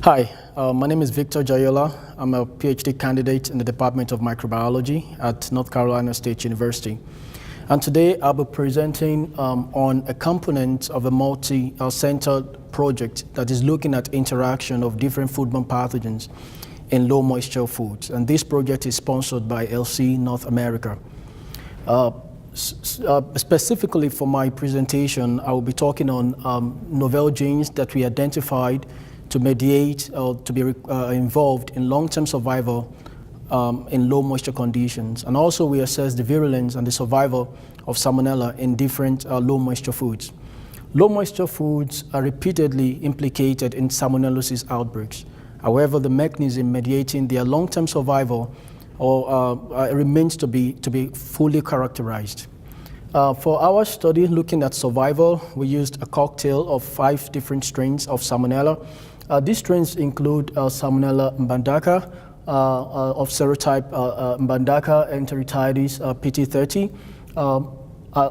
Hi, my name is Victor Jayeola. I'm a PhD candidate in the Department of Microbiology at North Carolina State University. And today I'll be presenting on a component of a multi-centered project that is looking at interaction of different foodborne pathogens in low moisture foods. And this project is sponsored by ILSI North America. Specifically for my presentation, I will be talking on novel genes that we identified to mediate or to be involved in long-term survival in low moisture conditions. And also we assess the virulence and the survival of Salmonella in different low moisture foods. Low moisture foods are repeatedly implicated in Salmonellosis outbreaks. However, the mechanism mediating their long-term survival remains to be fully characterized. For our study looking at survival, we used a cocktail of 5 different strains of Salmonella. These strains include Salmonella mbandaka of serotype mbandaka enteritidis PT30,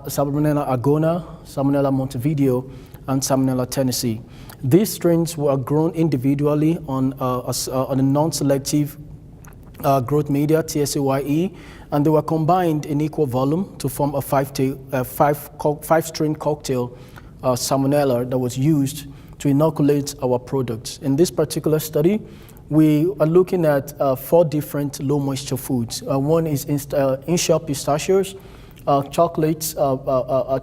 Salmonella agona, Salmonella Montevideo, and Salmonella Tennessee. These strains were grown individually on a non-selective growth media, TSAYE, and they were combined in equal volume to form a 5-strain cocktail Salmonella that was used to inoculate our products. In this particular study, we are looking at 4 different low moisture foods. One is in-shell pistachios, chocolates,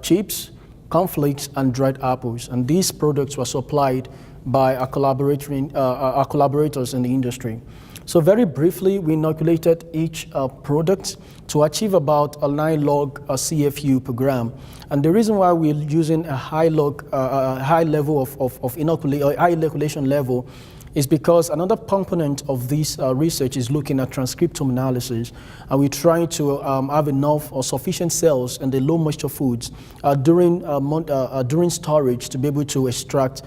chips, cornflakes, and dried apples. And these products were supplied by our collaborators in the industry. So very briefly, we inoculated each product to achieve about a 9 log CFU per gram. And the reason why we're using a high level of inoculation level is because another component of this research is looking at transcriptome analysis. And we're trying to have enough or sufficient cells in the low moisture foods during storage to be able to extract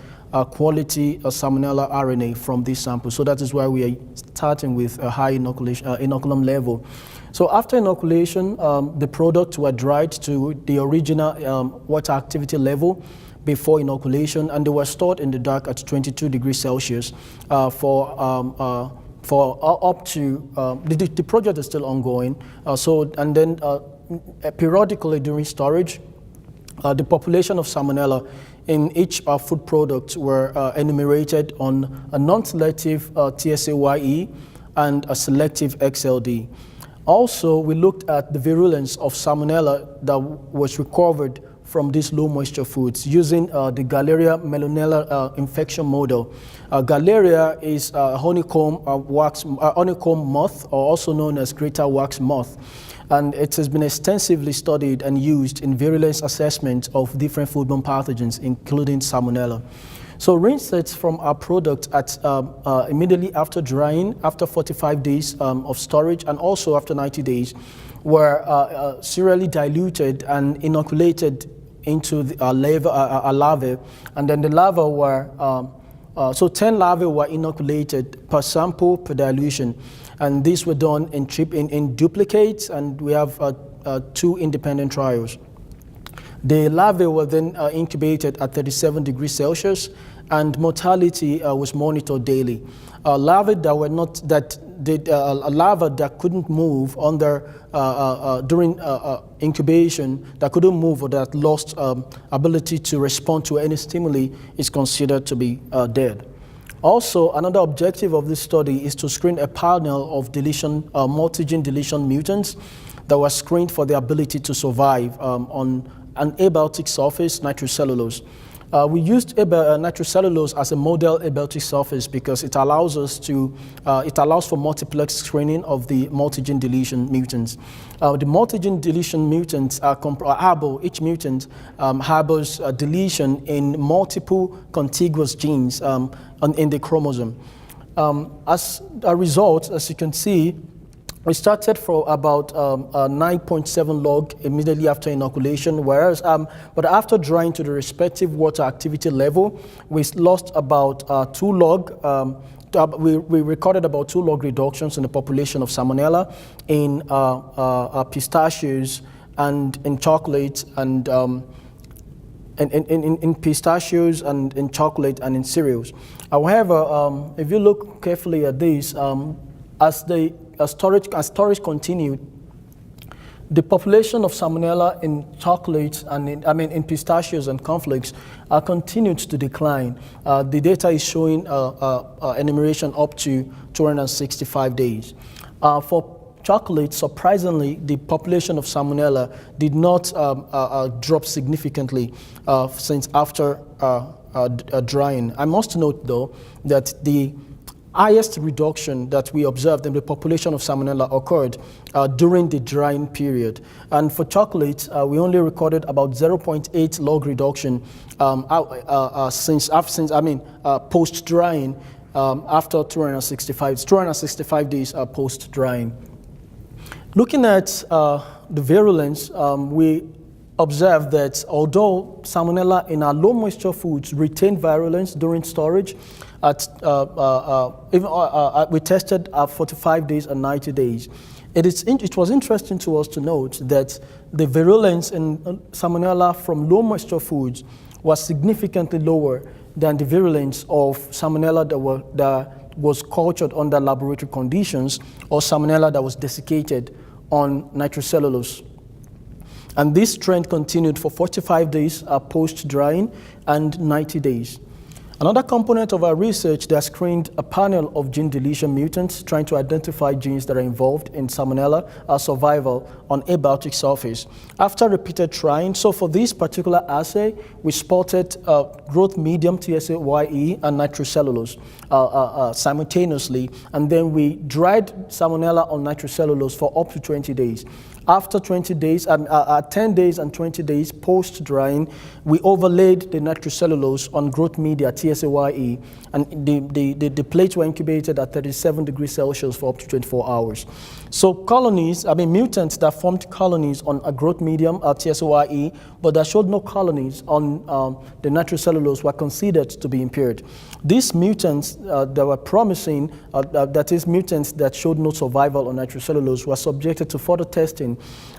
quality Salmonella RNA from this sample. So that is why we are starting with a high inoculum level. So after inoculation, the products were dried to the original water activity level before inoculation, and they were stored in the dark at 22 degrees Celsius for up to, the project is still ongoing. And then periodically during storage, the population of Salmonella in each food product were enumerated on a non-selective TSAYE and a selective XLD. Also, we looked at the virulence of Salmonella that was recovered from these low moisture foods using the Galleria melonella infection model. Galleria is a honeycomb moth, or also known as greater wax moth. And it has been extensively studied and used in virulence assessment of different foodborne pathogens, including Salmonella. So range sets from our product at immediately after drying, after 45 days of storage, and also after 90 days, were serially diluted and inoculated into a larvae, and then the larvae were, so 10 larvae were inoculated per sample per dilution. And these were done in duplicates, and we have 2 independent trials. The larvae were then incubated at 37 degrees Celsius, and mortality was monitored daily. Larvae that were not larvae that couldn't move during incubation, that couldn't move or that lost ability to respond to any stimuli, is considered to be dead. Also, another objective of this study is to screen a panel of multi-gene deletion mutants that were screened for the ability to survive on an abiotic surface, nitrocellulose. We used nitrocellulose as a model abiotic surface because it allows for multiplex screening of the multi-gene deletion mutants. The multi-gene deletion mutants each mutant harbors a deletion in multiple contiguous genes in the chromosome. As a result, as you can see, we started for about 9.7 log immediately after inoculation, whereas, but after drying to the respective water activity level, we lost about 2 log. We recorded about 2 log reductions in the population of Salmonella in pistachios and in chocolates and in pistachios and in chocolate and in cereals. However, if you look carefully at this, as storage continued, the population of Salmonella in chocolates and in pistachios and cornflakes continued to decline. The data is showing enumeration up to 265 days. For chocolate, surprisingly, the population of Salmonella did not drop significantly since after drying. I must note, though, that the highest reduction that we observed in the population of Salmonella occurred during the drying period. And for chocolate, we only recorded about 0.8 log reduction post-drying after 265 days post-drying. Looking at the virulence, we observed that although Salmonella in our low moisture foods retained virulence during storage, we tested at 45 days and 90 days. It was interesting to us to note that the virulence in Salmonella from low moisture foods was significantly lower than the virulence of Salmonella that was cultured under laboratory conditions, or Salmonella that was desiccated on nitrocellulose. And this trend continued for 45 days post-drying and 90 days. Another component of our research that screened a panel of gene deletion mutants trying to identify genes that are involved in Salmonella survival on abiotic surface. After repeated trying, so for this particular assay, we spotted growth medium TSA-YE and nitrocellulose simultaneously, and then we dried Salmonella on nitrocellulose for up to 20 days. After 20 days, 10 days and 20 days post-drying, we overlaid the nitrocellulose on growth media, TSA-YE, and the plates were incubated at 37 degrees Celsius for up to 24 hours. So mutants that formed colonies on a growth medium, TSA-YE, but that showed no colonies on the nitrocellulose were considered to be impaired. These mutants that were promising, that is mutants that showed no survival on nitrocellulose, were subjected to further testing.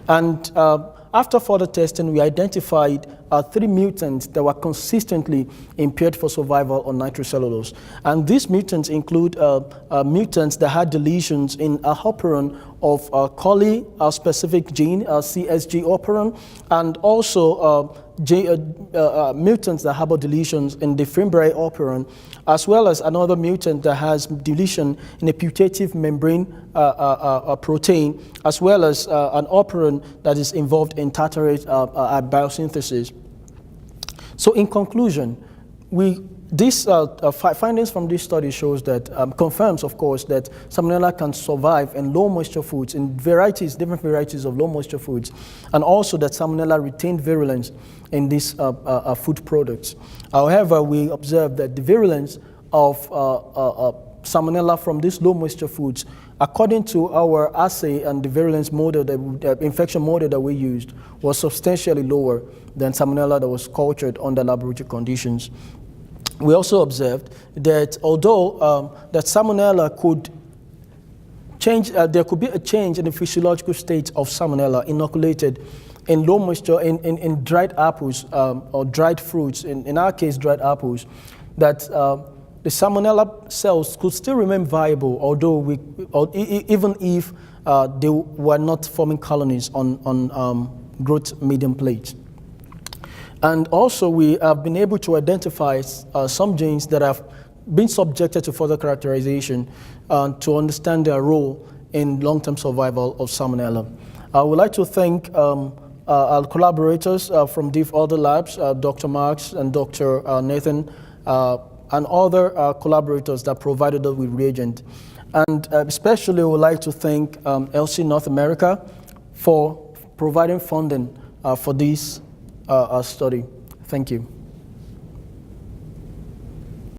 And after further testing, we identified 3 mutants that were consistently impaired for survival on nitrocellulose. And these mutants include mutants that had deletions in a operon of coli-specific gene, CSG operon, and also mutants that have deletions in the Fimbriae operon, as well as another mutant that has deletion in a putative membrane protein, as well as an operon that is involved in tartarate biosynthesis. So in conclusion, these findings from this study shows that confirms, of course, that Salmonella can survive in low moisture foods, in different varieties of low moisture foods, and also that Salmonella retained virulence in these food products. However, we observed that the virulence of Salmonella from these low moisture foods, according to our assay and the virulence model, the infection model that we used, was substantially lower than Salmonella that was cultured under laboratory conditions. We also observed that although that Salmonella could change, there could be a change in the physiological state of Salmonella inoculated in low moisture, in dried apples or dried fruits, in our case dried apples, that the Salmonella cells could still remain viable, even if they were not forming colonies on growth medium plates. And also, we have been able to identify some genes that have been subjected to further characterization to understand their role in long-term survival of Salmonella. I would like to thank our collaborators from other labs, Dr. Marks and Dr. Nathan, and other collaborators that provided us with reagent. And especially, I would like to thank ILSI North America for providing funding for this study. Thank you.